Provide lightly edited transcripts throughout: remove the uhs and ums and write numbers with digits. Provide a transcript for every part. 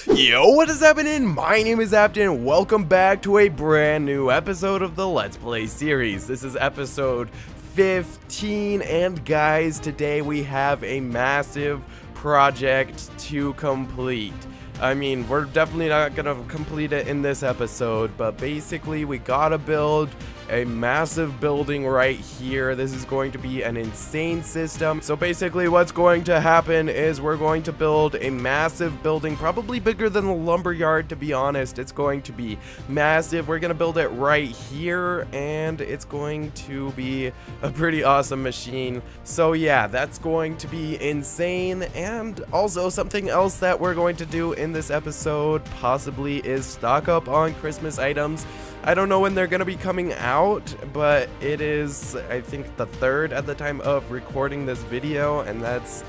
Yo, what is happening? My name is Apton. Welcome back to a brand new episode of the Let's Play series. This is episode 15, and guys, today we have a massive project to complete. I mean, we're definitely not gonna complete it in this episode, but basically we gotta build a massive building right here. This is going to be an insane system. So basically what's going to happen is we're going to build a massive building, probably bigger than the lumberyard, to be honest. It's going to be massive. We're gonna build it right here, and it's going to be a pretty awesome machine. So yeah, that's going to be insane. And also something else that we're going to do in this episode possibly is stock up on Christmas items. I don't know when they're gonna be coming out, but it is, I think, the 3rd at the time of recording this video, and that's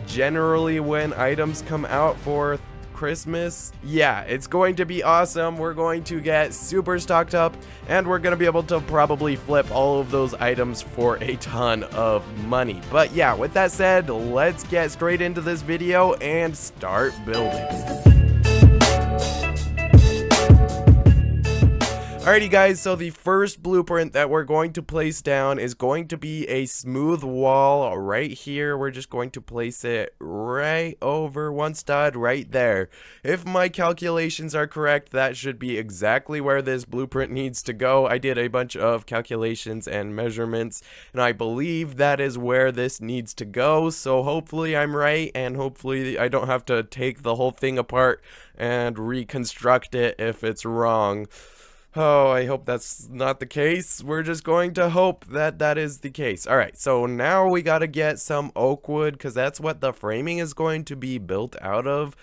generally when items come out for Christmas. Yeah, it's going to be awesome. We're going to get super stocked up, and we're gonna be able to probably flip all of those items for a ton of money. But yeah, with that said, let's get straight into this video and start building. Alrighty guys, so the first blueprint that we're going to place down is going to be a smooth wall right here. We're just going to place it right over one stud right there. If my calculations are correct, that should be exactly where this blueprint needs to go. I did a bunch of calculations and measurements, and I believe that is where this needs to go. So hopefully I'm right, and hopefully I don't have to take the whole thing apart and reconstruct it if it's wrong. Oh, I hope that's not the case. We're just going to hope that that is the case. Alright, so now we gotta get some oak wood, because that's what the framing is going to be built out of.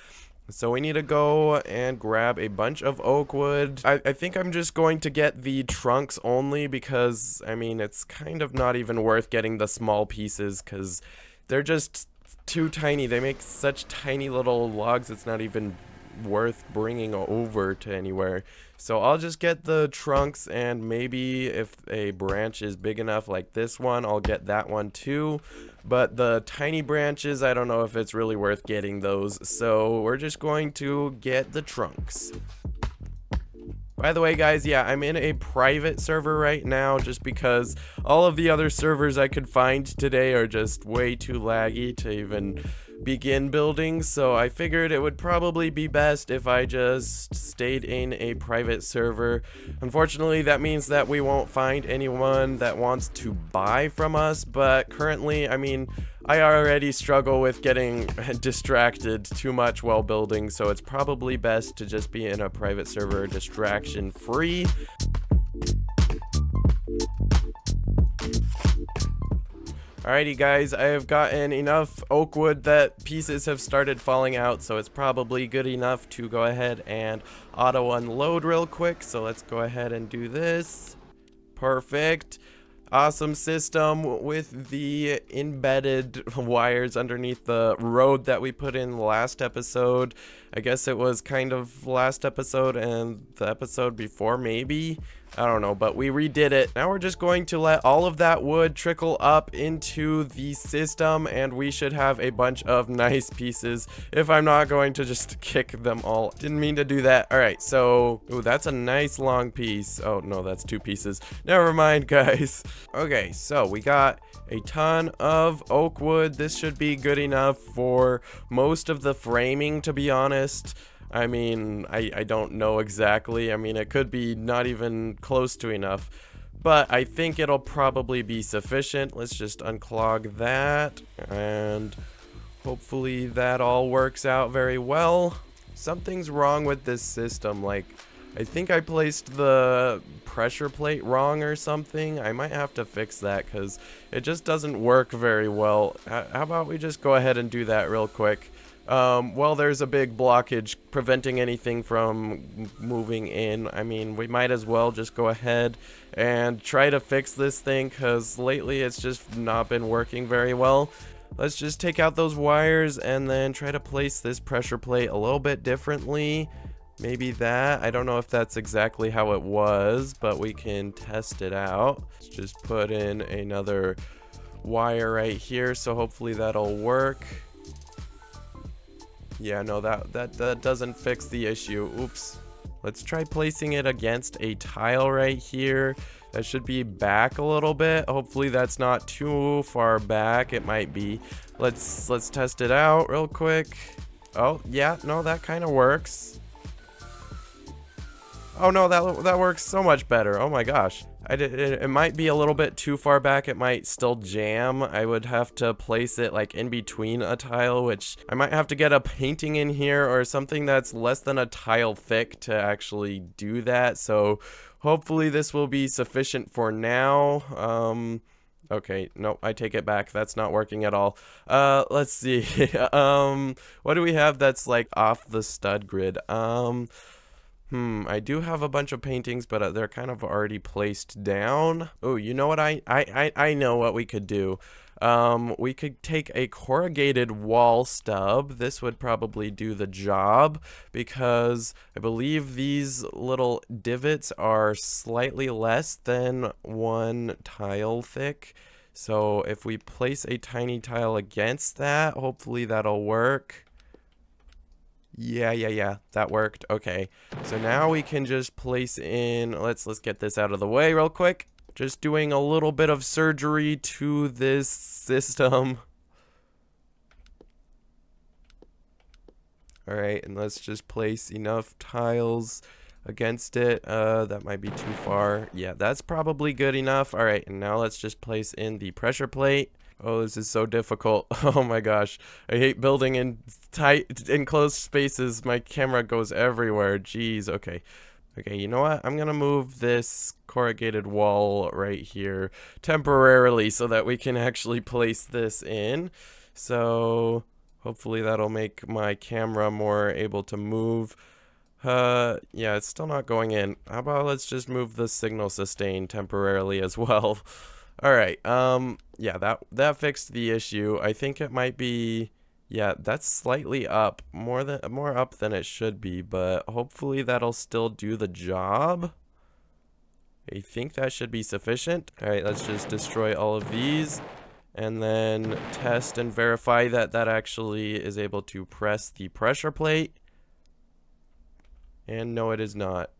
So we need to go and grab a bunch of oak wood. I think I'm just going to get the trunks only, because, I mean, it's kind of not even worth getting the small pieces, because they're just too tiny. They make such tiny little logs, it's not even worth bringing over to anywhere. So I'll just get the trunks, and maybe if a branch is big enough like this one, I'll get that one too. But the tiny branches, I don't know if it's really worth getting those, so we're just going to get the trunks. By the way guys, yeah, I'm in a private server right now just because all of the other servers I could find today are just way too laggy to even begin building, so I figured it would probably be best if I just stayed in a private server. Unfortunately, that means that we won't find anyone that wants to buy from us, but currently, I mean, I already struggle with getting distracted too much while building, so it's probably best to just be in a private server, distraction free. Alrighty guys, I have gotten enough oak wood that pieces have started falling out, so it's probably good enough to go ahead and auto unload real quick. So let's go ahead and do this. Perfect. Awesome system with the embedded wires underneath the road that we put in last episode. I guess it was kind of last episode and the episode before, maybe. I don't know, but we redid it. Now we're just going to let all of that wood trickle up into the system, and we should have a bunch of nice pieces if I'm not going to just kick them all. Didn't mean to do that. Alright, so, ooh, that's a nice long piece. Oh, no, that's 2 pieces. Never mind, guys. Okay, so we got a ton of oak wood. This should be good enough for most of the framing, to be honest. I mean, I don't know exactly. I mean, it could be not even close to enough, but I think it'll probably be sufficient. Let's just unclog that, and hopefully that all works out very well. Something's wrong with this system. Like, I think I placed the pressure plate wrong or something. I might have to fix that because it just doesn't work very well. How about we just go ahead and do that real quick? Well, there's a big blockage preventing anything from moving in. I mean, we might as well just go ahead and try to fix this thing, because lately it's just not been working very well. Let's just take out those wires and then try to place this pressure plate a little bit differently. Maybe that. I don't know if that's exactly how it was, but we can test it out. Let's just put in another wire right here, so hopefully that'll work. Yeah, no, that doesn't fix the issue. Oops. Let's try placing it against a tile right here. That should be back a little bit. Hopefully that's not too far back. It might be. Let's test it out real quick. Oh, yeah, no, that kind of works. Oh no, that works so much better. Oh my gosh. It might be a little bit too far back. It might still jam. I would have to place it like in between a tile, which I might have to get a painting in here or something that's less than a tile thick to actually do that. So hopefully this will be sufficient for now. Okay, no, I take it back. That's not working at all. Let's see. What do we have that's like off the stud grid? I do have a bunch of paintings, but they're kind of already placed down. Oh, you know what? I know what we could do. We could take a corrugated wall stub. This would probably do the job because I believe these little divots are slightly less than 1 tile thick. So if we place a tiny tile against that, hopefully that'll work. Yeah, that worked. Okay, so now we can just place in, let's get this out of the way real quick. Just doing a little bit of surgery to this system. All right, and let's just place enough tiles against it. That might be too far. Yeah, that's probably good enough. All right, and now let's just place in the pressure plate. Oh, this is so difficult. Oh my gosh. I hate building in tight, enclosed spaces. My camera goes everywhere. Jeez, okay. Okay, you know what? I'm gonna move this corrugated wall right here temporarily so that we can actually place this in. So hopefully that'll make my camera more able to move. Yeah, it's still not going in. How about let's just move the signal sustain temporarily as well. All right, yeah, that fixed the issue. I think it might be, yeah, that's slightly up, more up than it should be, but hopefully that'll still do the job. I think that should be sufficient. All right, let's just destroy all of these and then test and verify that that actually is able to press the pressure plate. And no, it is not.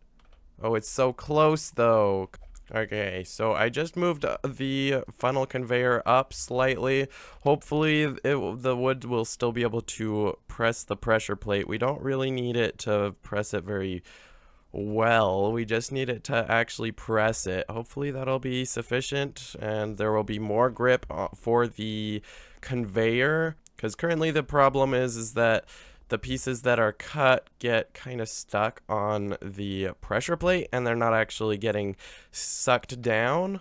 Oh, it's so close though. Okay, so I just moved the funnel conveyor up slightly. Hopefully the wood will still be able to press the pressure plate. We don't really need it to press it very well. We just need it to actually press it. Hopefully that'll be sufficient and there will be more grip for the conveyor. Because currently the problem is that the pieces that are cut get kind of stuck on the pressure plate and they're not actually getting sucked down.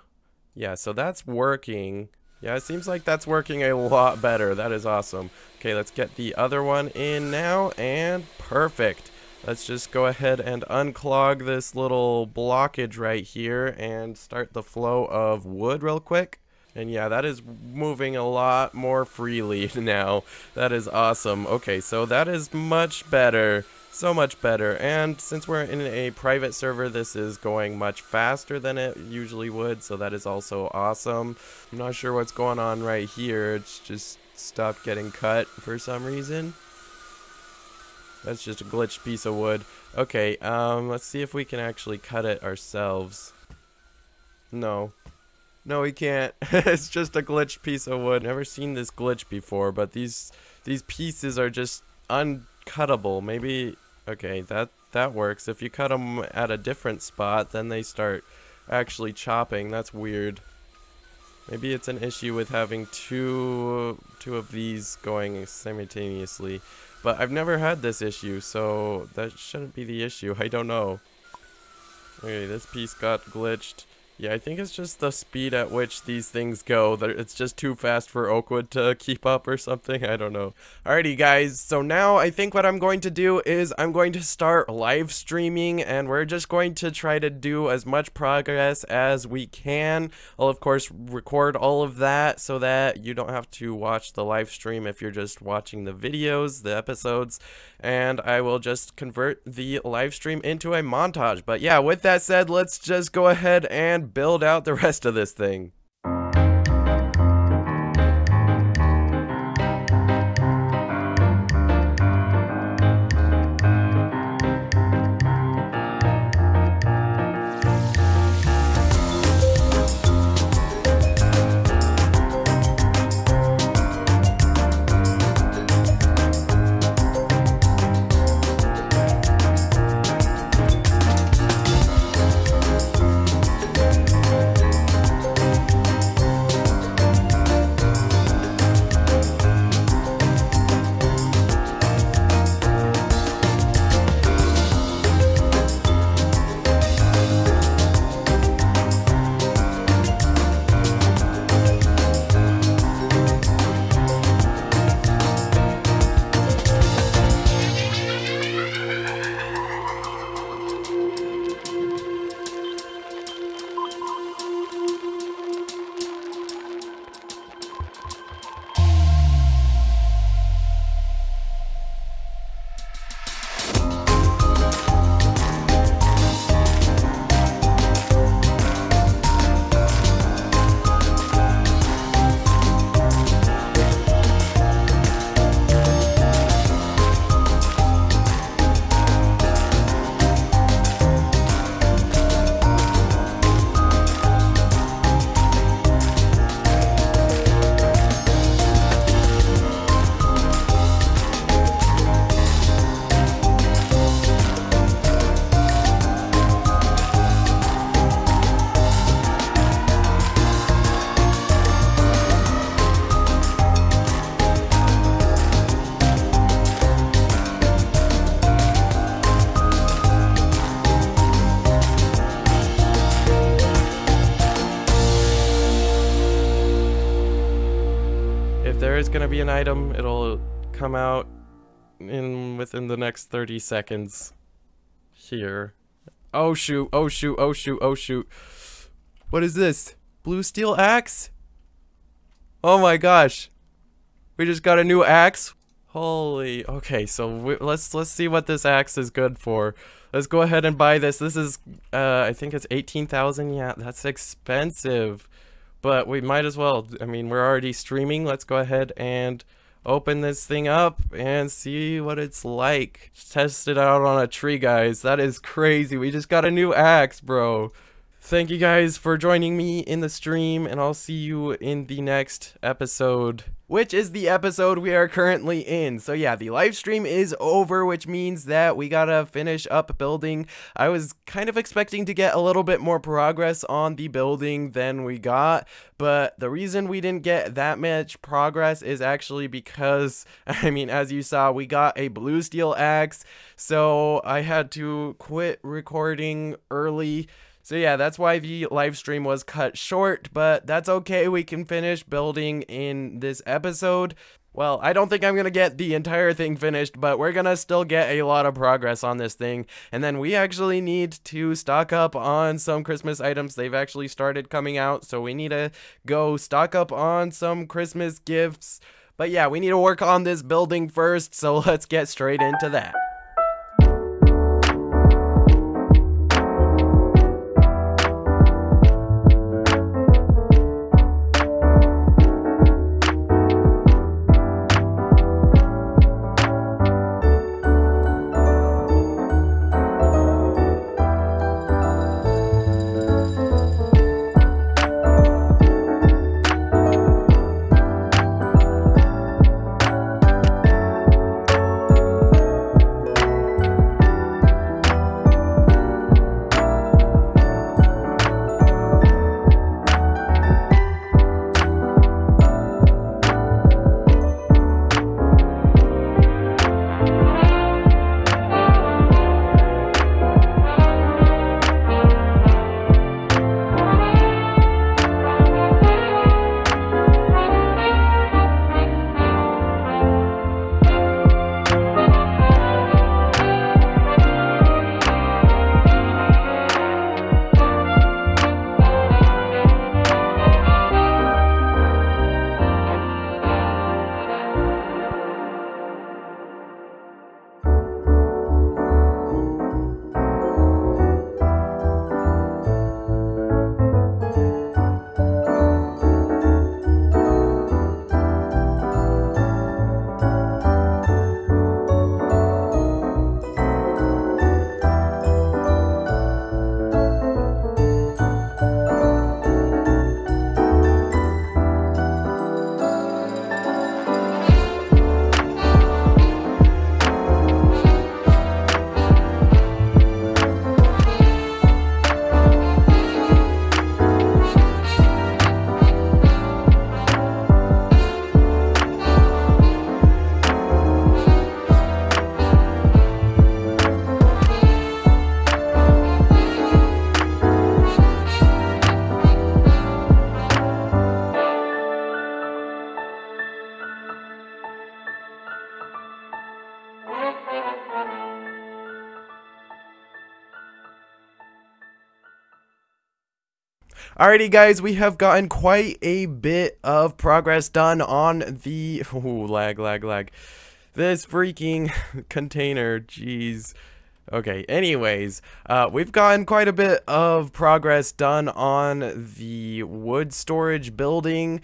Yeah, so that's working. Yeah, it seems like that's working a lot better. That is awesome. Okay, let's get the other one in now and perfect. Let's just go ahead and unclog this little blockage right here and start the flow of wood real quick. And yeah, that is moving a lot more freely now. That is awesome. Okay, so that is much better. So much better. And since we're in a private server, this is going much faster than it usually would. So that is also awesome. I'm not sure what's going on right here. It's just stopped getting cut for some reason. That's just a glitched piece of wood. Okay, let's see if we can actually cut it ourselves. No. No, we can't. It's just a glitched piece of wood. Never seen this glitch before, but these pieces are just uncuttable. Maybe, okay, that works. If you cut them at a different spot, then they start actually chopping. That's weird. Maybe it's an issue with having two of these going simultaneously. But I've never had this issue, so that shouldn't be the issue. I don't know. Okay, this piece got glitched. Yeah, I think it's just the speed at which these things go. It's just too fast for Oakwood to keep up or something. I don't know. Alrighty, guys. So now I think what I'm going to do is I'm going to start live streaming, and we're just going to try to do as much progress as we can. I'll, of course, record all of that so that you don't have to watch the live stream if you're just watching the videos, the episodes, and I will just convert the live stream into a montage. But yeah, with that said, let's just go ahead and build out the rest of this thing. is gonna be an item. It'll come out within the next 30 seconds. Here. Oh shoot, oh shoot, oh shoot, oh shoot. What is this? Blue steel axe? Oh my gosh. We just got a new axe. Holy, okay, so let's see what this axe is good for. Let's go ahead and buy this. This is, I think it's 18,000. Yeah, that's expensive. But we might as well. I mean, we're already streaming. Let's go ahead and open this thing up and see what it's like. Just test it out on a tree, guys. That is crazy. We just got a new axe, bro. Thank you guys for joining me in the stream, and I'll see you in the next episode, which is the episode we are currently in. So yeah, the live stream is over, which means that we gotta finish up building. I was kind of expecting to get a little bit more progress on the building than we got, but the reason we didn't get that much progress is actually because, I mean, as you saw, we got a blue steel axe, so I had to quit recording early. So yeah, that's why the live stream was cut short, but that's okay. We can finish building in this episode. Well, I don't think I'm gonna get the entire thing finished, but we're gonna still get a lot of progress on this thing. And then we actually need to stock up on some Christmas items. They've actually started coming out, so we need to go stock up on some Christmas gifts. But yeah, we need to work on this building first, so let's get straight into that. Alrighty guys, we have gotten quite a bit of progress done on the, lag, this freaking container, jeez. Okay, anyways, we've gotten quite a bit of progress done on the wood storage building.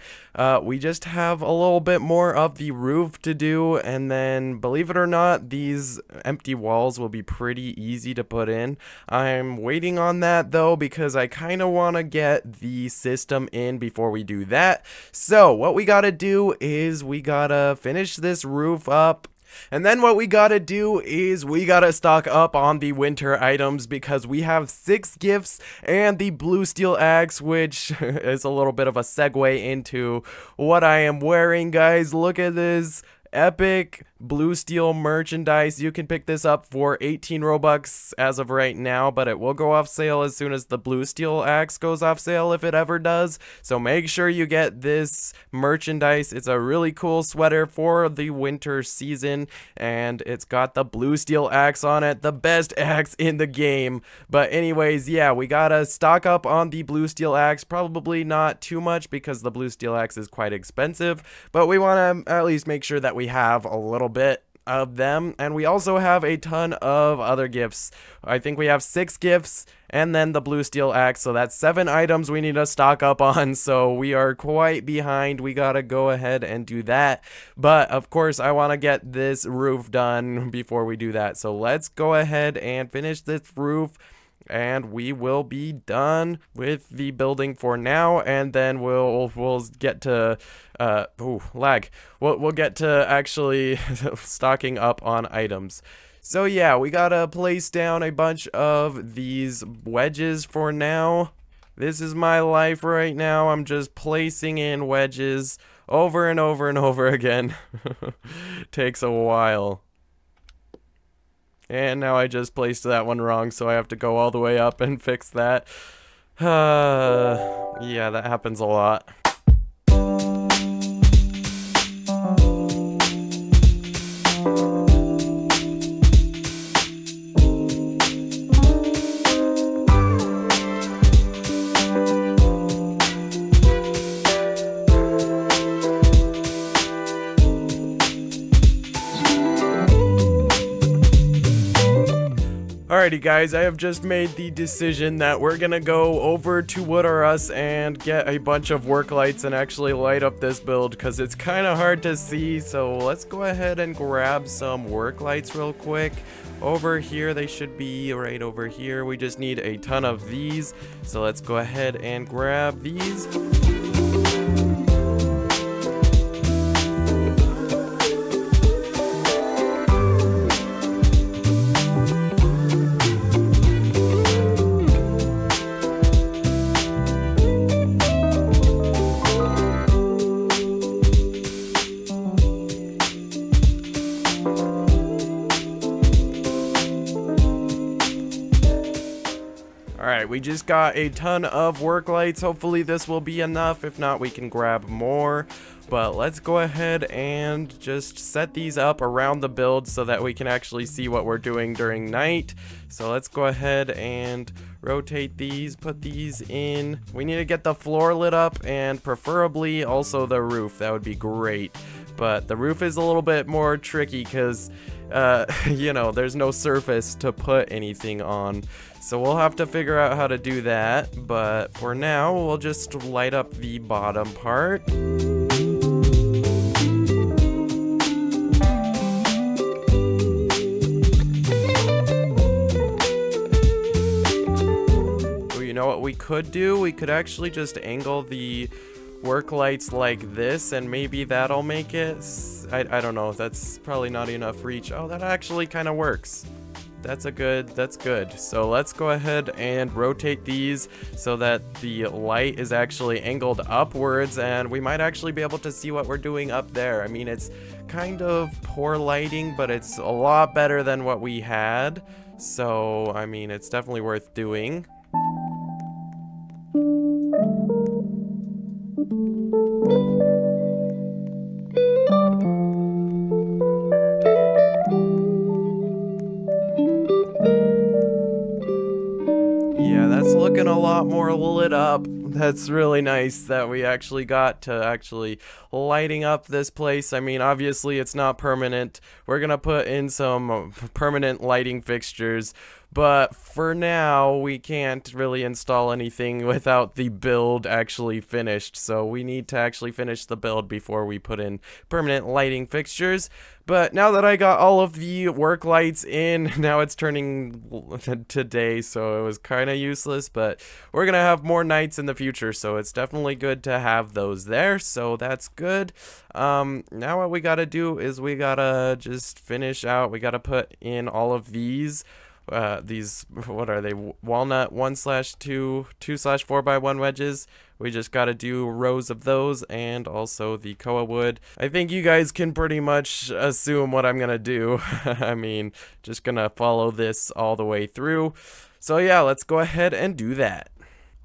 We just have a little bit more of the roof to do, and then, believe it or not, these empty walls will be pretty easy to put in. I'm waiting on that, though, because I kind of want to get the system in before we do that. So, what we gotta do is we gotta finish this roof up. And then what we gotta do is we gotta stock up on the winter items because we have 6 gifts and the blue steel axe, which is a little bit of a segue into what I am wearing, guys. Look at this epic blue steel merchandise. You can pick this up for 18 Robux as of right now, but it will go off sale as soon as the blue steel axe goes off sale, if it ever does. So make sure you get this merchandise. It's a really cool sweater for the winter season, and it's got the blue steel axe on it, the best axe in the game. But anyways, yeah, we gotta stock up on the blue steel axe. Probably not too much because the blue steel axe is quite expensive, but we want to at least make sure that we have a little bit of them. And we also have a ton of other gifts. I think we have 6 gifts and then the blue steel axe, so that's 7 items we need to stock up on. So we are quite behind. We gotta go ahead and do that, but of course I want to get this roof done before we do that. So let's go ahead and finish this roof, and we will be done with the building for now, and then we'll get to we'll get to actually stocking up on items. So yeah, we gotta place down a bunch of these wedges for now. This is my life right now. I'm just placing in wedges over and over and over again. Takes a while. And now I just placed that one wrong, so I have to go all the way up and fix that. Yeah, that happens a lot. Alrighty guys, I have just made the decision that we're gonna go over to Wood R Us and get a bunch of work lights and actually light up this build because it's kind of hard to see. So let's go ahead and grab some work lights real quick. Over here, they should be right over here. We just need a ton of these. So let's go ahead and grab these. Alright, we just got a ton of work lights. Hopefully this will be enough. If not, we can grab more. But let's go ahead and just set these up around the build so that we can actually see what we're doing during night. So let's go ahead and rotate these, put these in. We need to get the floor lit up and preferably also the roof. That would be great. But the roof is a little bit more tricky because you know, there's no surface to put anything on. So we'll have to figure out how to do that. But for now, we'll just light up the bottom part. Oh, you know what we could do? We could actually just angle the work lights like this, and maybe that'll make it. I don't know, that's probably not enough reach. Oh, that actually kind of works. That's good. So let's go ahead and rotate these so that the light is actually angled upwards, and we might actually be able to see what we're doing up there. I mean, it's kind of poor lighting, but it's a lot better than what we had. So, I mean, it's definitely worth doing. Looking a lot more lit up. That's really nice that we actually got to actually lighting up this place. I mean, obviously it's not permanent. We're gonna put in some permanent lighting fixtures, but for now we can't really install anything without the build actually finished. So we need to actually finish the build before we put in permanent lighting fixtures. But now that I got all of the work lights in, now it's turning to day, so it was kind of useless, but we're gonna have more nights in the future, so it's definitely good to have those there, so that's good. Now what we gotta do is we gotta just finish out, we gotta put in all of these these, what are they, walnut 1/2, 2/4x1 wedges. We just gotta do rows of those, and also the koa wood. I think you guys can pretty much assume what I'm gonna do. I mean, just gonna follow this all the way through. So yeah, let's go ahead and do that.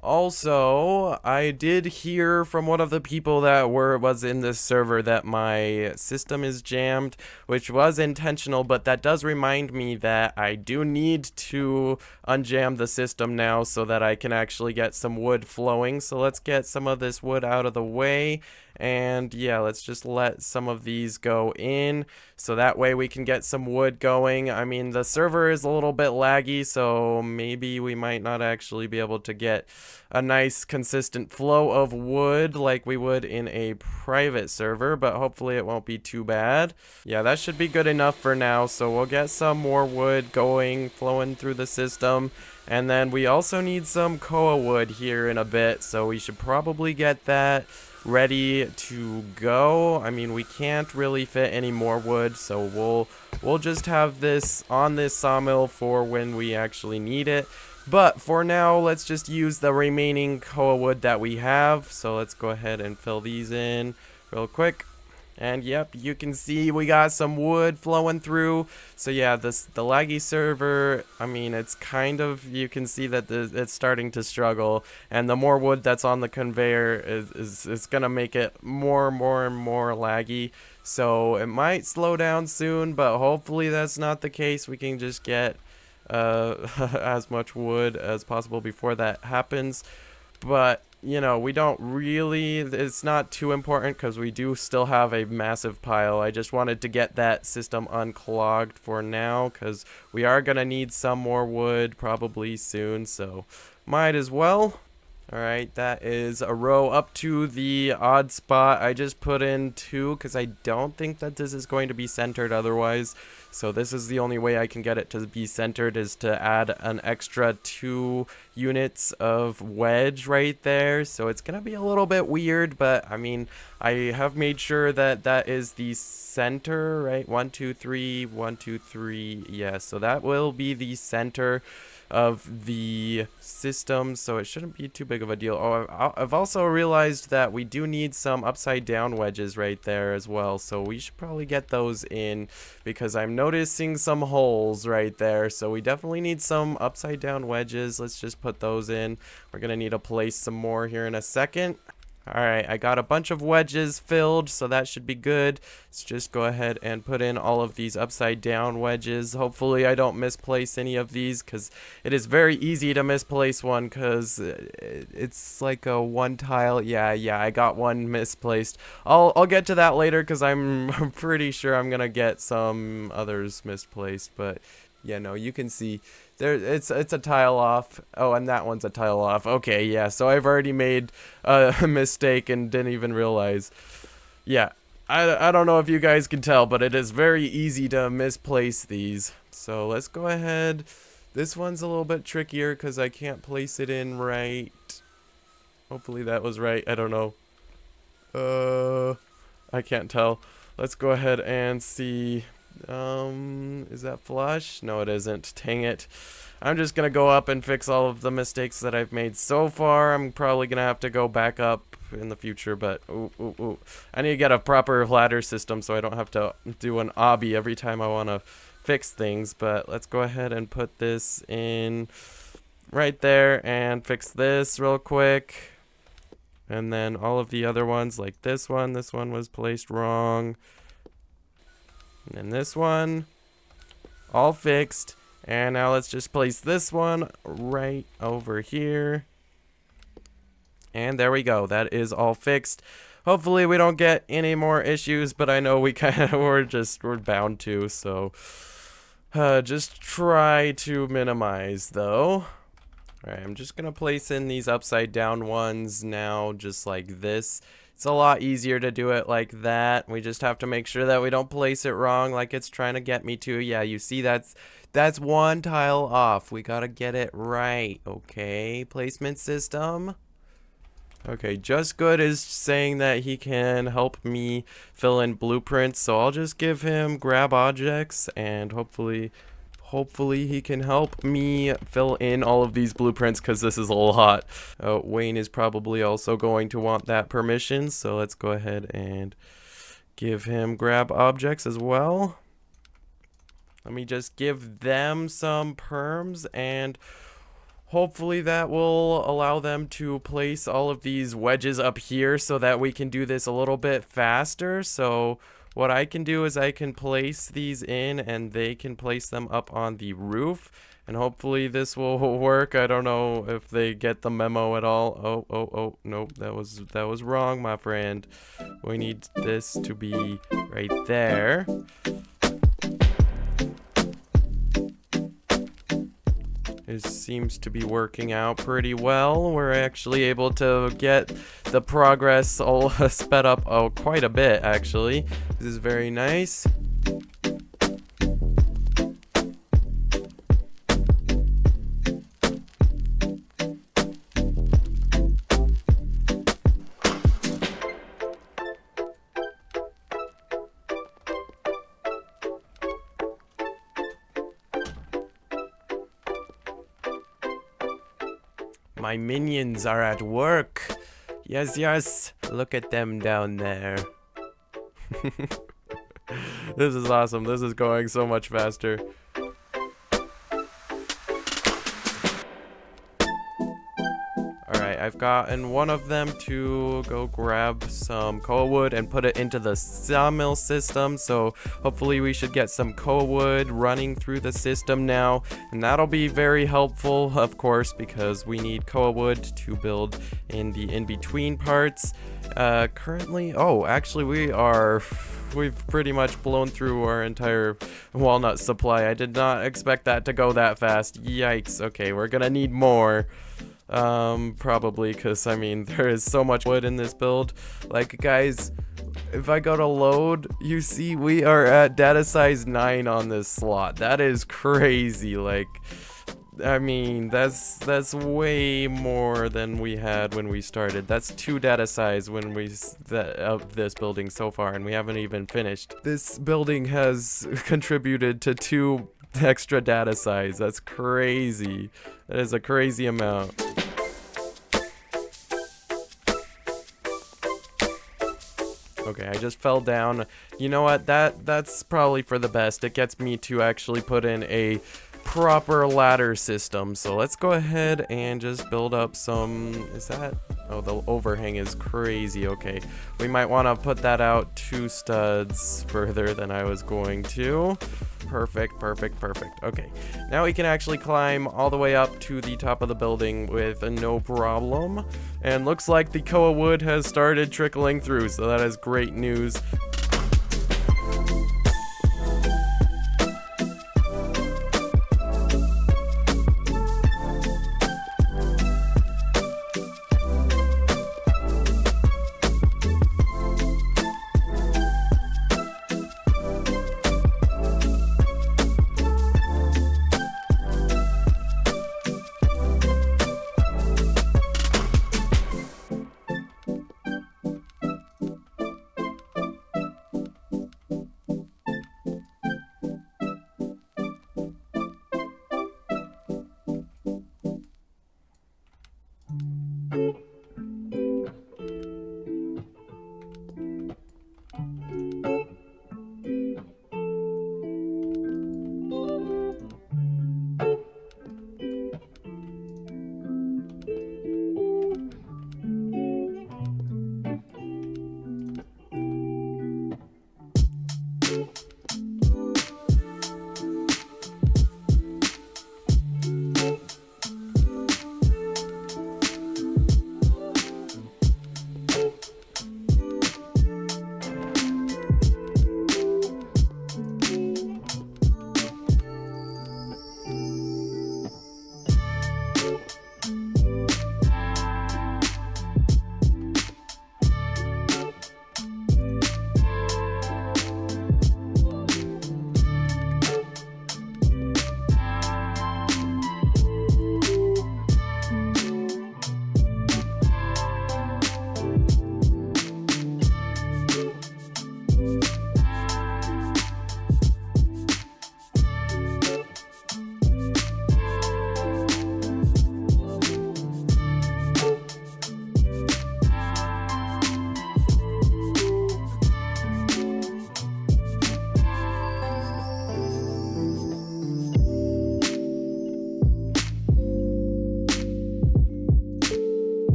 Also, I did hear from one of the people that was in this server that my system is jammed, which was intentional, but that does remind me that I do need to unjam the system now so that I can actually get some wood flowing. So let's get some of this wood out of the way. And yeah, let's just let some of these go in so that way we can get some wood going. I mean, the server is a little bit laggy, so maybe we might not actually be able to get a nice consistent flow of wood like we would in a private server, but hopefully it won't be too bad. Yeah, that should be good enough for now, so we'll get some more wood going, flowing through the system. And then we also need some koa wood here in a bit, so we should probably get that ready to go. I mean, we can't really fit any more wood, so we'll just have this on this sawmill for when we actually need it. But for now, let's just use the remaining koa wood that we have. So let's go ahead and fill these in real quick. And yep, you can see we got some wood flowing through. So yeah, the laggy server, I mean, it's kind of, you can see that it's starting to struggle. And the more wood that's on the conveyor is going to make it more and more laggy. So it might slow down soon, but hopefully that's not the case. We can just get as much wood as possible before that happens. But you know, we don't really, it's not too important because we do still have a massive pile. I just wanted to get that system unclogged for now because we are going to need some more wood probably soon, so might as well. Alright, that is a row up to the odd spot. I just put in 2 because I don't think that this is going to be centered otherwise. So this is the only way I can get it to be centered, is to add an extra 2 units of wedge right there. So it's going to be a little bit weird, but I mean, I have made sure that that is the center, right? 1, 2, 3, 1, 2, 3. Yeah, so that will be the center of the system, so it shouldn't be too big of a deal. Oh, I've also realized that we do need some upside down wedges right there as well, so we should probably get those in because I'm noticing some holes right there. So we definitely need some upside down wedges. Let's just put those in. We're gonna need to place some more here in a second. Alright, I got a bunch of wedges filled, so that should be good. Let's just go ahead and put in all of these upside down wedges. Hopefully I don't misplace any of these, because it is very easy to misplace one, because it's like a one tile. Yeah, I got one misplaced. I'll get to that later, because I'm pretty sure I'm going to get some others misplaced, but yeah, no, you can see there it's a tile off. Oh, and that one's a tile off. Okay, yeah, so I've already made a mistake and didn't even realize. Yeah, I don't know if you guys can tell, but it is very easy to misplace these. So let's go ahead. This one's a little bit trickier because I can't place it in right. Hopefully that was right. I don't know. I can't tell. Let's go ahead and see. Is that flush? No, it isn't. Dang it. I'm just gonna go up and fix all of the mistakes that I've made so far. I'm probably gonna have to go back up in the future, but ooh. I need to get a proper ladder system so I don't have to do an obby every time I want to fix things. But let's go ahead and put this in right there and fix this real quick. And then all of the other ones, like this one was placed wrong. And then this one, all fixed. And now let's just place this one right over here. And there we go. That is all fixed. Hopefully we don't get any more issues, but I know we we're bound to. So just try to minimize though. Alright, I'm just gonna place in these upside down ones now, just like this. It's a lot easier to do it like that. We just have to make sure that we don't place it wrong like it's trying to get me to. Yeah, you see that's one tile off. We gotta get it right. Okay, placement system. Okay, Just Good is saying that he can help me fill in blueprints, so I'll just give him grab objects and hopefully hopefully he can help me fill in all of these blueprints because this is a lot. Wayne is probably also going to want that permission, so let's go ahead and give him grab objects as well. Let me just give them some perms, and hopefully that will allow them to place all of these wedges up here so that we can do this a little bit faster. So what I can do is I can place these in and they can place them up on the roof, and hopefully this will work. I don't know if they get the memo at all. Oh, nope, that was wrong, my friend. We need this to be right there. It seems to be working out pretty well. We're actually able to get the progress all sped up quite a bit, actually. This is very nice. My minions are at work. Yes, yes. Look at them down there. This is awesome. This is going so much faster. Alright, I've gotten one of them to go grab some koa wood and put it into the sawmill system. So hopefully we should get some koa wood running through the system now. And that'll be very helpful, of course, because we need koa wood to build in the in-between parts. Currently, actually we've pretty much blown through our entire walnut supply. I did not expect that to go that fast. Yikes. Okay, we're gonna need more. Probably, because I mean there is so much wood in this build. Like, guys, if I go to load, you see we are at data size 9 on this slot. That is crazy. Like, I mean, that's way more than we had when we started. That's 2 data size when of this building so far, and we haven't even finished. This building has contributed to 2 extra data size. That's crazy. That is a crazy amount. Okay, I just fell down. You know what? That's probably for the best. It gets me to actually put in a proper ladder system. So let's go ahead and just build up some. Is that? Oh, the overhang is crazy. Okay, we might want to put that out 2 studs further than I was going to. Perfect, perfect, perfect. Okay, now we can actually climb all the way up to the top of the building with no problem. And looks like the koa wood has started trickling through, so that is great news.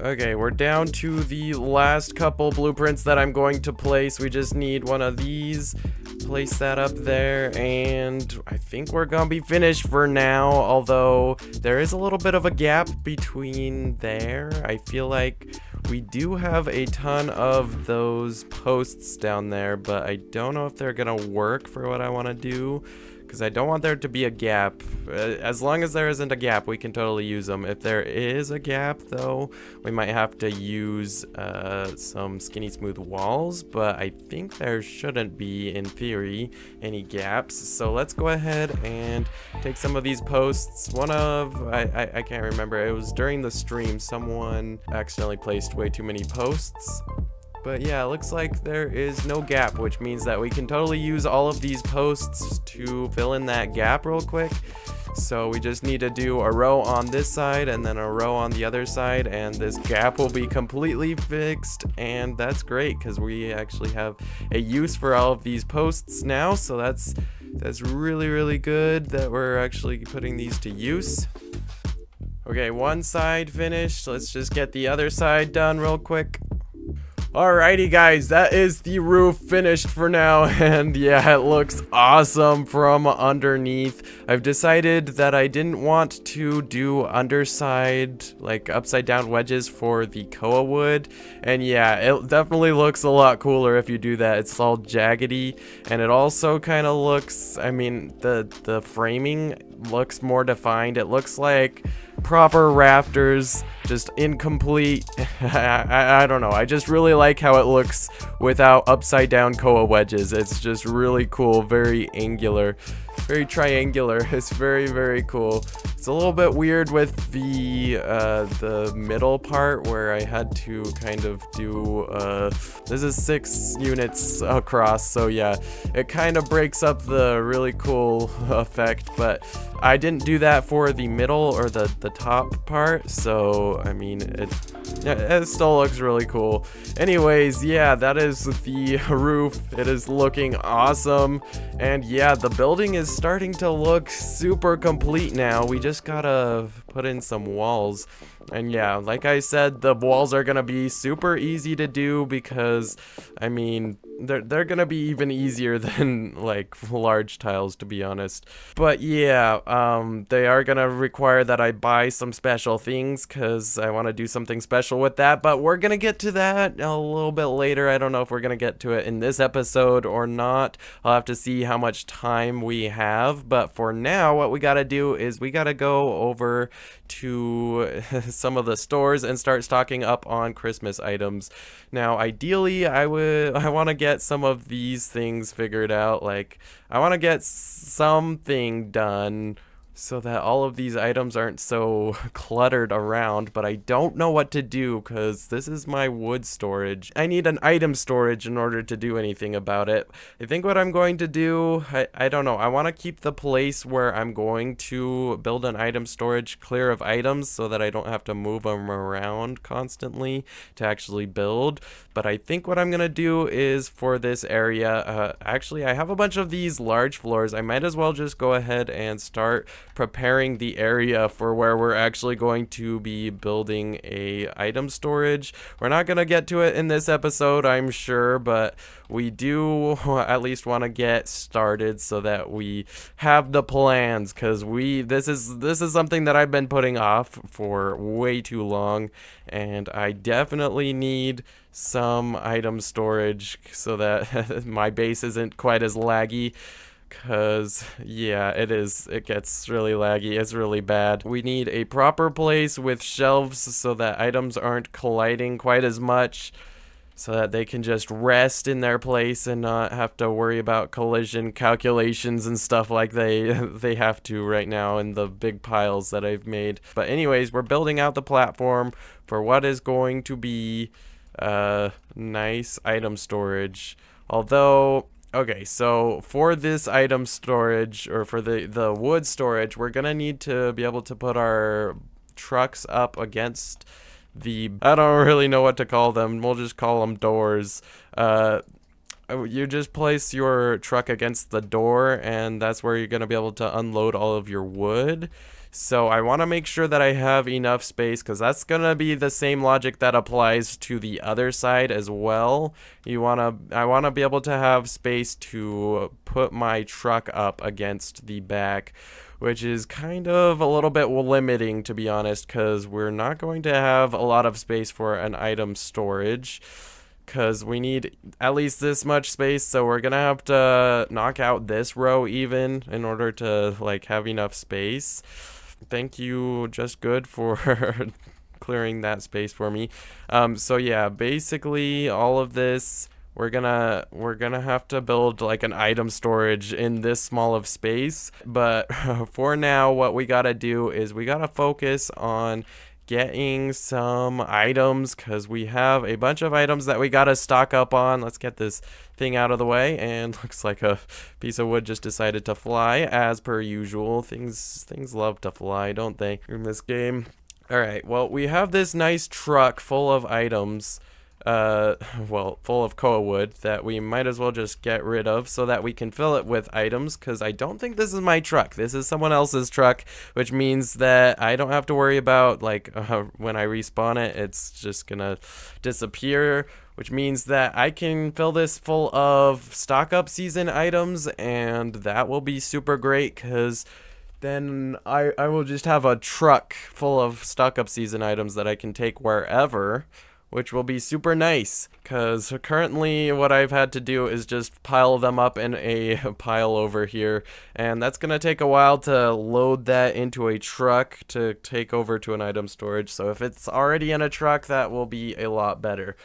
Okay, we're down to the last couple blueprints that I'm going to place. We just need one of these. Place that up there, and I think we're gonna be finished for now, although there is a little bit of a gap between there. I feel like we do have a ton of those posts down there, but I don't know if they're gonna work for what I want to do, because I don't want there to be a gap. As long as there isn't a gap, we can totally use them. If there is a gap, though, we might have to use some skinny smooth walls, but I think there shouldn't be, in theory, any gaps. So let's go ahead and take some of these posts. I can't remember, it was during the stream, someone accidentally placed way too many posts. But yeah, it looks like there is no gap, which means that we can totally use all of these posts to fill in that gap real quick. So we just need to do a row on this side and then a row on the other side, and this gap will be completely fixed, and that's great because we actually have a use for all of these posts now. So that's really good that we're actually putting these to use. Okay, one side finished. Let's just get the other side done real quick. Alrighty guys, that is the roof finished for now, and yeah, it looks awesome from underneath. I've decided that I didn't want to do underside, like upside down wedges for the koa wood, and yeah, it definitely looks a lot cooler if you do that. It's all jaggedy, and it also kind of looks, I mean, the framing looks more defined. It looks like proper rafters, just incomplete. I don't know, I just really like how it looks without upside down koa wedges. It's just really cool, very angular, very triangular. It's very cool. It's a little bit weird with the middle part where I had to kind of do this is 6 units across, so yeah, it kind of breaks up the really cool effect, but I didn't do that for the middle or the top part, so I mean it still looks really cool. Anyways, yeah, that is the roof. It is looking awesome, and yeah, the building is starting to look super complete now. We just gotta put in some walls, and yeah, like I said, the walls are gonna be super easy to do because I mean they're gonna be even easier than like large tiles, to be honest. But yeah, they are gonna require that I buy some special things because I want to do something special with that, but we're gonna get to that a little bit later. I don't know if we're gonna get to it in this episode or not. I'll have to see how much time we have, but for now what we gotta do is we gotta go over to some of the stores and start stocking up on Christmas items. Now ideally I want to get some of these things figured out. Like I want to get something done so that all of these items aren't so cluttered around, but I don't know what to do because this is my wood storage. I need an item storage in order to do anything about it. I think what I'm going to do, I don't know, I want to keep the place where I'm going to build an item storage clear of items so that I don't have to move them around constantly to actually build. But I think what I'm gonna do is for this area, actually I have a bunch of these large floors. I might as well just go ahead and start preparing the area for where we're actually going to be building a item storage. We're not gonna get to it in this episode, I'm sure, but we do at least want to get started so that we have the plans, because this is something that I've been putting off for way too long, and I definitely need some item storage so that my base isn't quite as laggy. Cause yeah, it gets really laggy. It's really bad. We need a proper place with shelves so that items aren't colliding quite as much, so that they can just rest in their place and not have to worry about collision calculations and stuff like they have to right now in the big piles that I've made. But anyways, we're building out the platform for what is going to be nice item storage. Although, okay, so for this item storage, or for the wood storage, we're gonna need to be able to put our trucks up against the, I don't really know what to call them, we'll just call them doors. You just place your truck against the door, and that's where you're gonna be able to unload all of your wood. So I want to make sure that I have enough space, because that's going to be the same logic that applies to the other side as well. I want to be able to have space to put my truck up against the back, which is kind of a little bit limiting, to be honest, because we're not going to have a lot of space for an item storage, because we need at least this much space. So we're gonna have to knock out this row even in order to like have enough space. Thank you, Just Good, for clearing that space for me. So yeah, basically all of this, we're gonna have to build like an item storage in this small of space. But for now, what we gotta do is we gotta focus on getting some items, because we have a bunch of items that we gotta stock up on. Let's get this thing out of the way, and looks like a piece of wood just decided to fly as per usual. Things love to fly, don't they, in this game? All right, well, we have this nice truck full of items, well, full of koa wood that we might as well just get rid of so that we can fill it with items, because I don't think this is my truck. This is someone else's truck, which means that I don't have to worry about, like, when I respawn it, it's just gonna disappear, which means that I can fill this full of stock up season items, and that will be super great, because then I will just have a truck full of stock up season items that I can take wherever, which will be super nice, because currently what I've had to do is just pile them up in a pile over here, and that's gonna take a while to load that into a truck to take over to an item storage. So if it's already in a truck, that will be a lot better.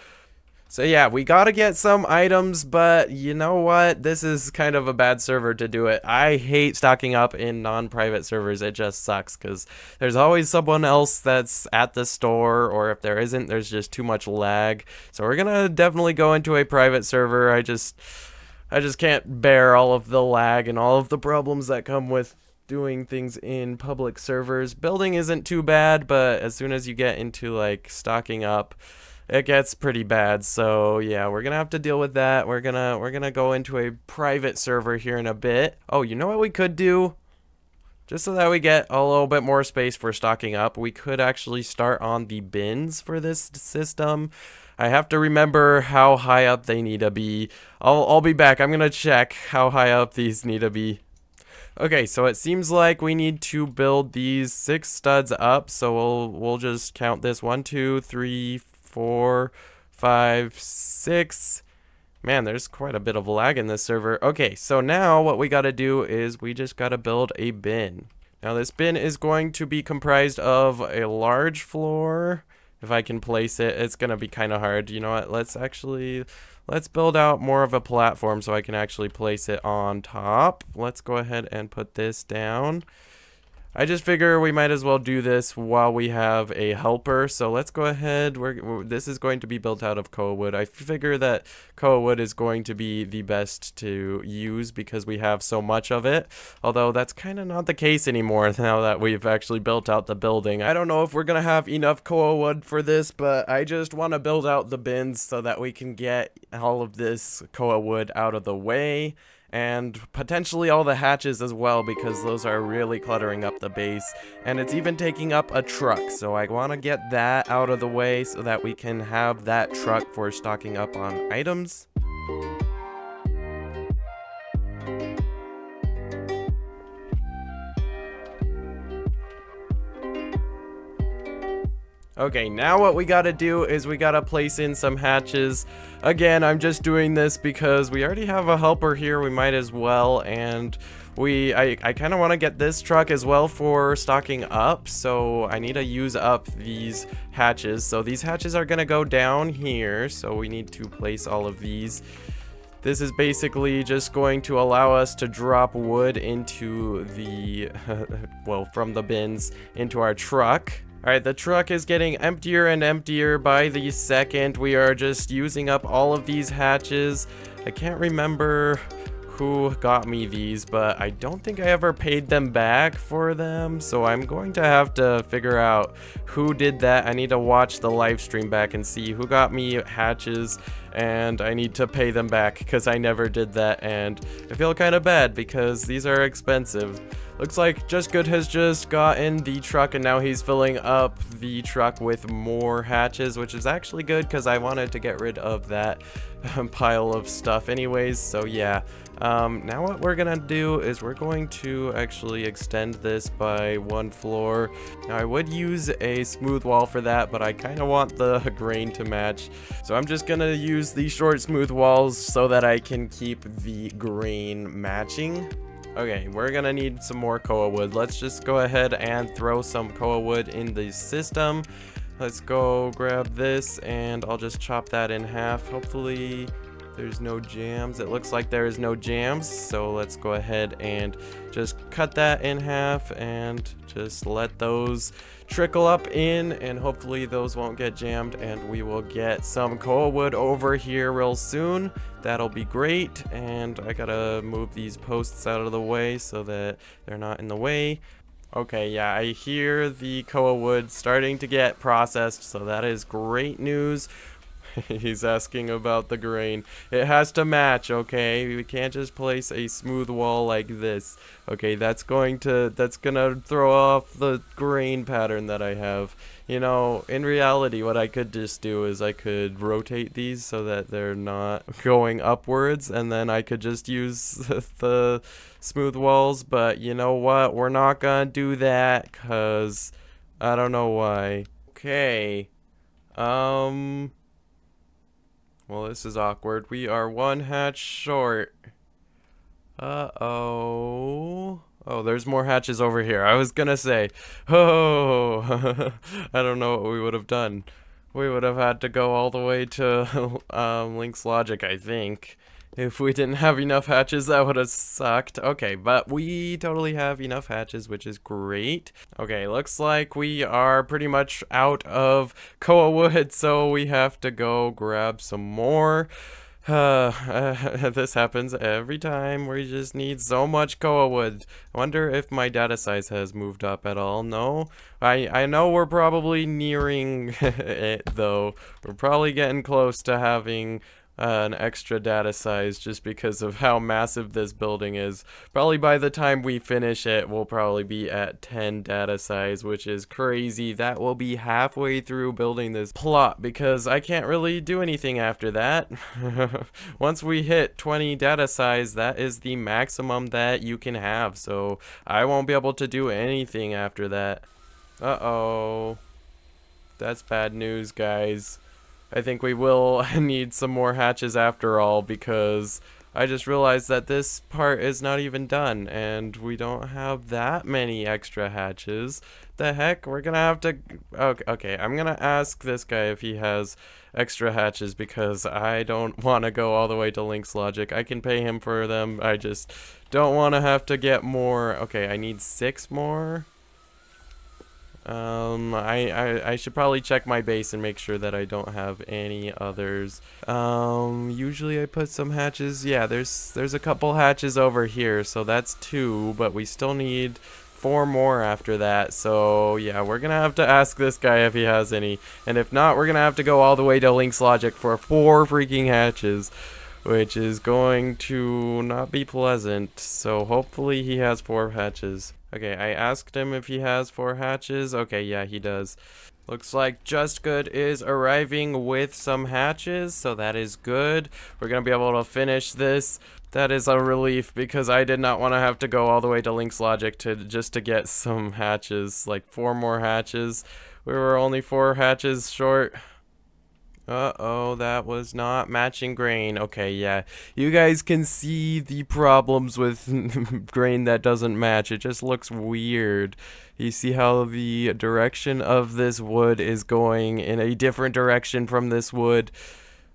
So yeah, we gotta get some items, but you know what? This is kind of a bad server to do it. I hate stocking up in non-private servers. It just sucks, because there's always someone else that's at the store, or if there isn't, there's just too much lag. So we're gonna definitely go into a private server. I just can't bear all of the lag and all of the problems that come with doing things in public servers. Building isn't too bad, but as soon as you get into like stocking up, it gets pretty bad. So yeah, we're gonna have to deal with that. We're gonna go into a private server here in a bit. Oh, you know what we could do? Just so that we get a little bit more space for stocking up, we could actually start on the bins for this system. I have to remember how high up they need to be. I'll be back. I'm gonna check how high up these need to be. Okay, so it seems like we need to build these 6 studs up. So we'll just count this: 1, 2, 3, 4, 5, 6. Man, there's quite a bit of lag in this server. Okay, so now what we gotta do is we just gotta build a bin. Now this bin is going to be comprised of a large floor. If I can place it, it's gonna be kind of hard. You know what? Let's build out more of a platform so I can actually place it on top. Let's go ahead and put this down. I just figure we might as well do this while we have a helper. So let's go ahead. This is going to be built out of koa wood. I figure that koa wood is going to be the best to use because we have so much of it. Although that's kind of not the case anymore now that we've actually built out the building. I don't know if we're going to have enough koa wood for this, but I just want to build out the bins so that we can get all of this koa wood out of the way. And potentially all the hatches as well, because those are really cluttering up the base, and it's even taking up a truck. So I want to get that out of the way so that we can have that truck for stocking up on items. Okay, now what we gotta do is we gotta place in some hatches. Again, I'm just doing this because we already have a helper here, we might as well, and I kind of want to get this truck as well for stocking up, so I need to use up these hatches. So these hatches are gonna go down here, so we need to place all of these. This is basically just going to allow us to drop wood into the, well, from the bins into our truck. Alright, the truck is getting emptier and emptier by the second. We are just using up all of these hatches. I can't remember who got me these, but I don't think I ever paid them back for them. So I'm going to have to figure out who did that. I need to watch the live stream back and see who got me hatches, and I need to pay them back because I never did that, and I feel kind of bad because these are expensive. looks like Just Good has just gotten the truck, and now he's filling up the truck with more hatches, which is actually good because I wanted to get rid of that pile of stuff anyways. So yeah, now what we're gonna do is we're going to actually extend this by 1 floor. Now I would use a smooth wall for that, but I kind of want the grain to match, so I'm just gonna use the short smooth walls so that I can keep the grain matching. Okay, we're gonna need some more koa wood. Let's just go ahead and throw some koa wood in the system. Let's go grab this, and I'll just chop that in half. Hopefully there's no jams. It looks like there is no jams, so let's go ahead and just cut that in half and just let those trickle up in, and hopefully those won't get jammed, and we will get some koa wood over here real soon. That'll be great. And I gotta move these posts out of the way so that they're not in the way. Okay, yeah, I hear the koa wood starting to get processed, so that is great news. He's asking about the grain. It has to match, okay? We can't just place a smooth wall like this. Okay, that's gonna throw off the grain pattern that I have. You know, in reality, what I could just do is I could rotate these so that they're not going upwards, and then I could just use the smooth walls. But you know what? We're not gonna do that, cause I don't know why. Okay. Well, this is awkward. We are 1 hatch short. Uh-oh. Oh, there's more hatches over here. I was gonna say, oh, I don't know what we would have done. We would have had to go all the way to Link's Logic, I think. If we didn't have enough hatches, that would have sucked. Okay, but we totally have enough hatches, which is great. Okay, looks like we are pretty much out of koa wood, so we have to go grab some more. This happens every time. We just need so much koa wood. I wonder if my data size has moved up at all. No? I know we're probably nearing it, though. We're probably getting close to having an extra data size just because of how massive this building is. Probably by the time we finish it, we'll probably be at 10 data size, which is crazy. That will be halfway through building this plot because I can't really do anything after that. Once we hit 20 data size, that is the maximum that you can have, so I won't be able to do anything after that. Uh-oh. That's bad news, guys. I think we will need some more hatches after all, because I just realized that this part is not even done and we don't have that many extra hatches. The heck? We're gonna have to... Okay, I'm gonna ask this guy if he has extra hatches because I don't want to go all the way to Link's Logic. I can pay him for them. I just don't want to have to get more. Okay, I need 6 more. I should probably check my base and make sure that I don't have any others. Usually I put some hatches. Yeah, there's a couple hatches over here, so that's 2, but we still need 4 more after that. So yeah, we're gonna have to ask this guy if he has any, and if not, we're gonna have to go all the way to Link's Logic for 4 freaking hatches, which is going to not be pleasant. So hopefully he has 4 hatches. Okay, I asked him if he has 4 hatches. Okay, yeah, he does. Looks like Just Good is arriving with some hatches, so that is good. We're gonna be able to finish this. That is a relief because I did not want to have to go all the way to Link's Logic just to get some hatches, like 4 more hatches. We were only 4 hatches short. Uh-oh, that was not matching grain. Okay, yeah. You guys can see the problems with grain that doesn't match. It just looks weird. You see how the direction of this wood is going in a different direction from this wood.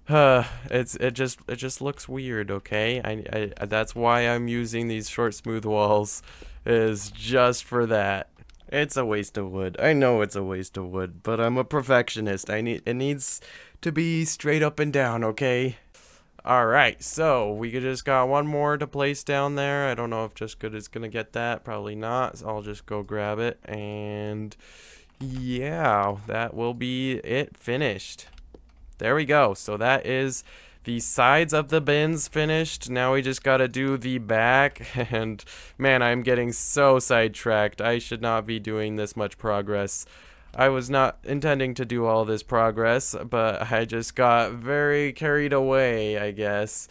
It just looks weird, okay? That's why I'm using these short smooth walls, is just for that. It's a waste of wood. I know it's a waste of wood, but I'm a perfectionist. It needs to be straight up and down, okay? Alright, so we just got 1 more to place down there. I don't know if Just Good is gonna get that. Probably not. So I'll just go grab it, and yeah, that will be it finished. There we go. So that is the sides of the bins finished. Now we just gotta do the back, and man, I'm getting so sidetracked. I should not be doing this much progress. I was not intending to do all this progress, but I just got very carried away, I guess.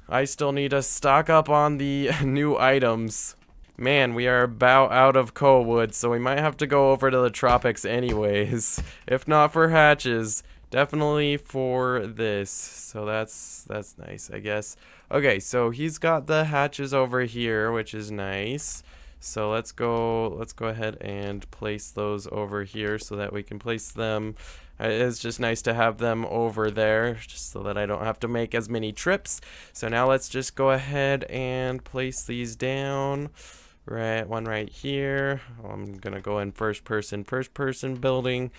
I still need to stock up on the new items. Man, we are about out of koa wood, so we might have to go over to the tropics anyways. If not for hatches, definitely for this. So that's nice, I guess. Okay, so he's got the hatches over here, which is nice. So let's go ahead and place those over here so that we can place them. It's just nice to have them over there just so that I don't have to make as many trips. So now let's just go ahead and place these down. Right, one right here. I'm gonna go in first person building,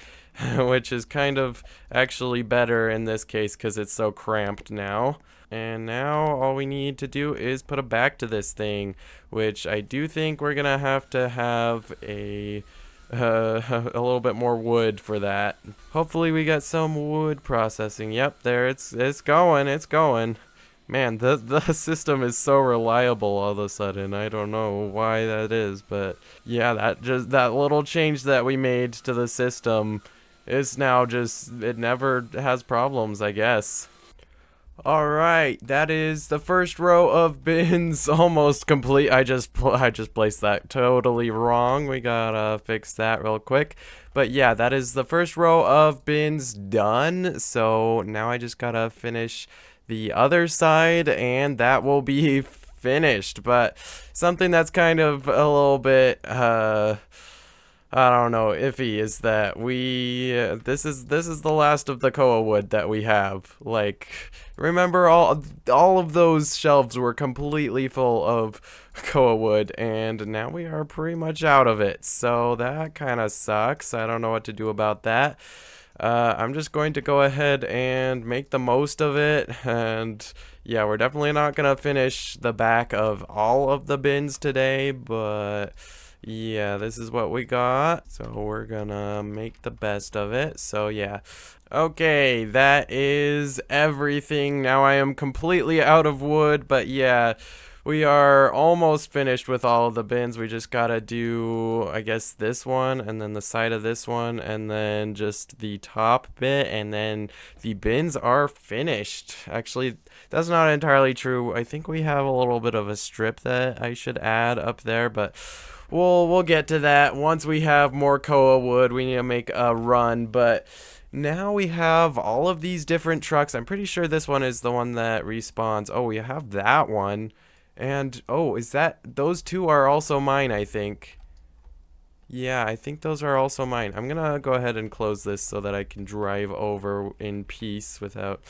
which is kind of actually better in this case because it's so cramped now. And now all we need to do is put a back to this thing, which I do think we're gonna have to have a little bit more wood for that. Hopefully we got some wood processing. Yep, there it's going. Man, the system is so reliable all of a sudden. I don't know why that is, but yeah, that little change that we made to the system is now it never has problems, I guess. Alright, that is the first row of bins almost complete. I just placed that totally wrong. We gotta fix that real quick. But yeah, that is the first row of bins done. So now I just gotta finish the other side and that will be finished. But something that's kind of a little bit I don't know, iffy is that this is the last of the koa wood that we have. Like, remember all of those shelves were completely full of koa wood and now we are pretty much out of it. So that kind of sucks. I don't know what to do about that. I'm just going to go ahead and make the most of it, and yeah, we're definitely not gonna finish the back of all of the bins today, but yeah, this is what we got, so we're gonna make the best of it. So yeah, okay, that is everything. Now I am completely out of wood, but yeah, we are almost finished with all of the bins. We just gotta do, I guess, this one, and then the side of this one, and then just the top bit, and then the bins are finished. Actually, that's not entirely true. I think we have a little bit of a strip that I should add up there, but we'll get to that once we have more koa wood. We need to make a run, but now we have all of these different trucks. I'm pretty sure this one is the one that respawns. Oh, we have that one. And, oh, is that, those two are also mine, I think. Yeah, I think those are also mine. I'm gonna go ahead and close this so that I can drive over in peace without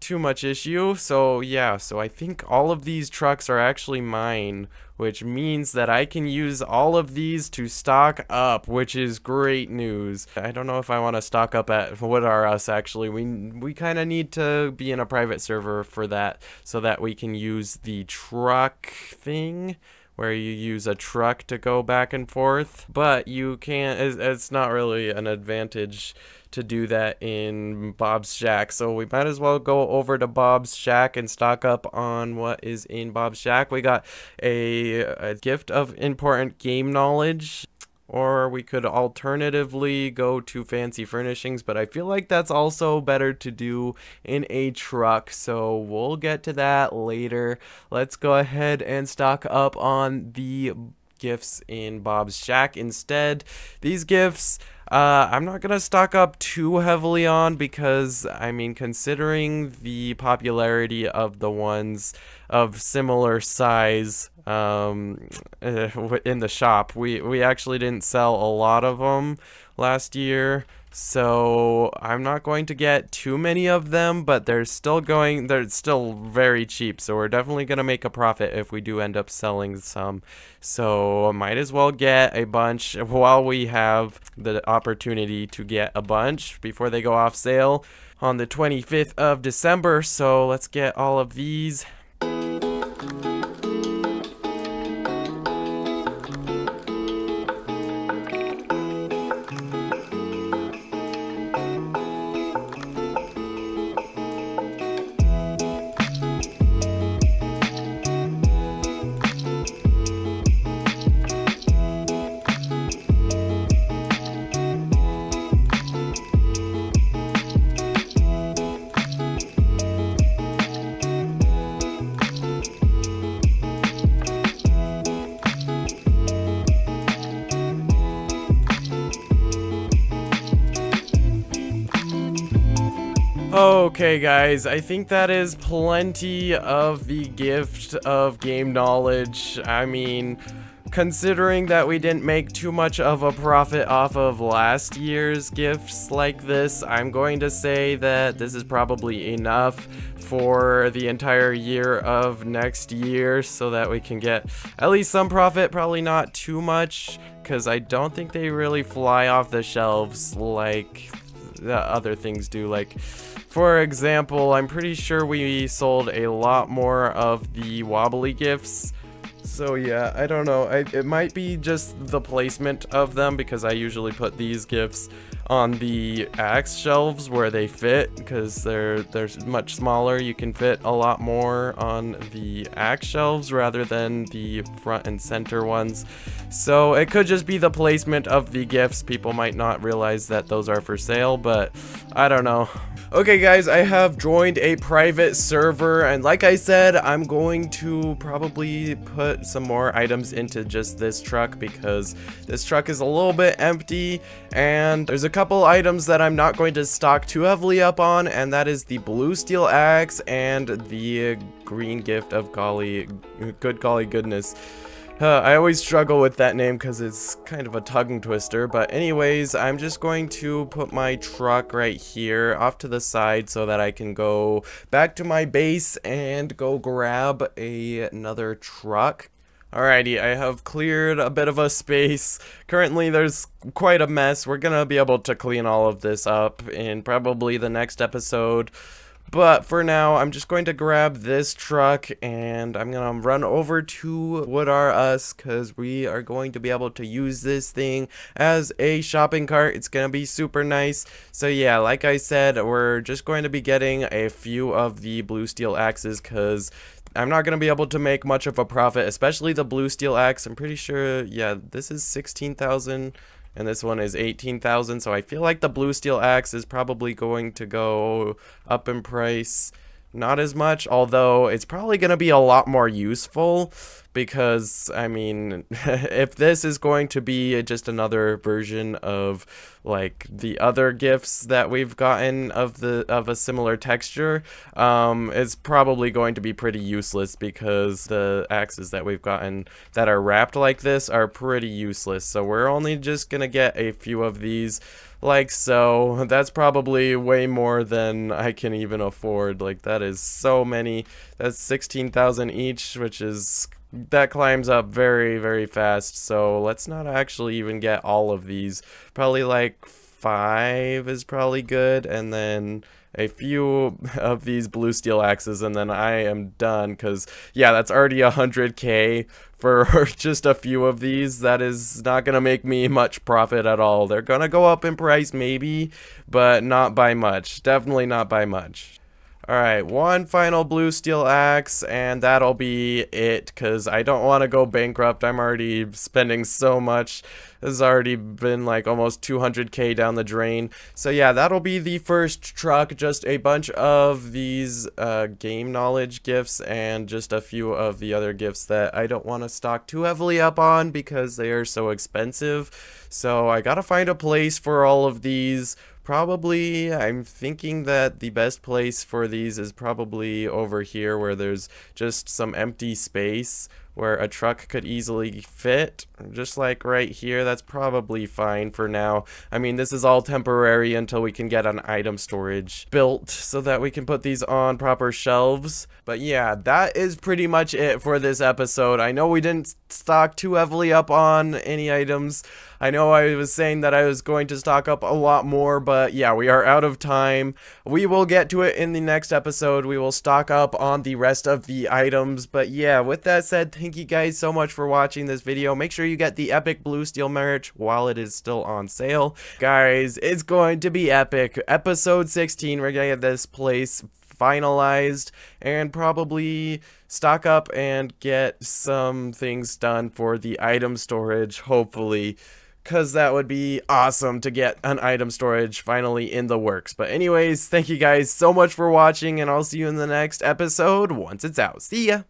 too much issue. So, yeah, so I think all of these trucks are actually mine, which means that I can use all of these to stock up, which is great news. I don't know if I want to stock up at What Are Us, actually. We kind of need to be in a private server for that so that we can use the truck thing, where you use a truck to go back and forth, but you can't, it's not really an advantage to do that in Bob's Shack, so we might as well go over to Bob's Shack and stock up on what is in Bob's Shack. We got a gift of important game knowledge, or we could alternatively go to fancy furnishings, but I feel like that's also better to do in a truck, so we'll get to that later. Let's go ahead and stock up on the gifts in Bob's Shack instead. These gifts, I'm not gonna stock up too heavily on because, I mean, considering the popularity of the ones of similar size in the shop, we actually didn't sell a lot of them last year, so I'm not going to get too many of them, but they're still very cheap, so we're definitely gonna make a profit if we do end up selling some. So might as well get a bunch while we have the opportunity to get a bunch before they go off sale on the 25th of December. So let's get all of these. Okay guys, I think that is plenty of the gift of game knowledge. I mean, considering that we didn't make too much of a profit off of last year's gifts like this, I'm going to say that this is probably enough for the entire year of next year so that we can get at least some profit. Probably not too much, because I don't think they really fly off the shelves like the other things do. Like, for example, I'm pretty sure we sold a lot more of the wobbly gifts. So yeah, I don't know. It might be just the placement of them, because I usually put these gifts on the axe shelves where they fit, because they're much smaller. You can fit a lot more on the axe shelves rather than the front and center ones. So it could just be the placement of the gifts. People might not realize that those are for sale, but I don't know. Okay guys, I have joined a private server, and like I said, I'm going to probably put some more items into just this truck, because this truck is a little bit empty, and there's a couple items that I'm not going to stock too heavily up on, and that is the blue steel axe and the green gift of golly goodness. I always struggle with that name because it's kind of a tongue twister, but anyways, I'm just going to put my truck right here off to the side so that I can go back to my base and go grab another truck. Alrighty, I have cleared a bit of a space. Currently, there's quite a mess. We're gonna be able to clean all of this up in probably the next episode. But for now, I'm just going to grab this truck and I'm gonna run over to Wood R Us, because we are going to be able to use this thing as a shopping cart. It's gonna be super nice. So yeah, like I said, we're just going to be getting a few of the blue steel axes, because I'm not going to be able to make much of a profit, especially the blue steel axe. I'm pretty sure, yeah, this is 16,000 and this one is 18,000, so I feel like the blue steel axe is probably going to go up in price. Not as much, although it's probably going to be a lot more useful, because, I mean, if this is going to be just another version of, like, the other gifts that we've gotten of a similar texture, it's probably going to be pretty useless, because the axes that we've gotten that are wrapped like this are pretty useless. So we're only just going to get a few of these, like so. That's probably way more than I can even afford. Like, that is so many. That's 16,000 each, which is, that climbs up very, very fast. So let's not actually even get all of these. Probably like 5 is probably good, and then a few of these blue steel axes, and then I am done, because yeah, that's already 100k for just a few of these. That is not gonna make me much profit at all. They're gonna go up in price maybe, but not by much. Definitely not by much. Alright, one final blue steel axe, and that'll be it, because I don't want to go bankrupt. I'm already spending so much. This has already been like almost 200k down the drain. So yeah, that'll be the first truck. Just a bunch of these game knowledge gifts, and just a few of the other gifts that I don't want to stock too heavily up on, because they are so expensive. So I gotta find a place for all of these. Probably, I'm thinking that the best place for these is probably over here, where there's just some empty space where a truck could easily fit. Just like right here, that's probably fine for now. I mean, this is all temporary until we can get an item storage built so that we can put these on proper shelves. But yeah, that is pretty much it for this episode. I know we didn't stock too heavily up on any items. I know I was saying that I was going to stock up a lot more, but yeah, we are out of time. We will get to it in the next episode. We will stock up on the rest of the items. But yeah, with that said, thank you guys so much for watching this video. Make sure you get the epic blue steel merch while it is still on sale. Guys, it's going to be epic. Episode 16, we're gonna get this place finalized and probably stock up and get some things done for the item storage, hopefully, because that would be awesome to get an item storage finally in the works. But anyways, thank you guys so much for watching, and I'll see you in the next episode once it's out. See ya!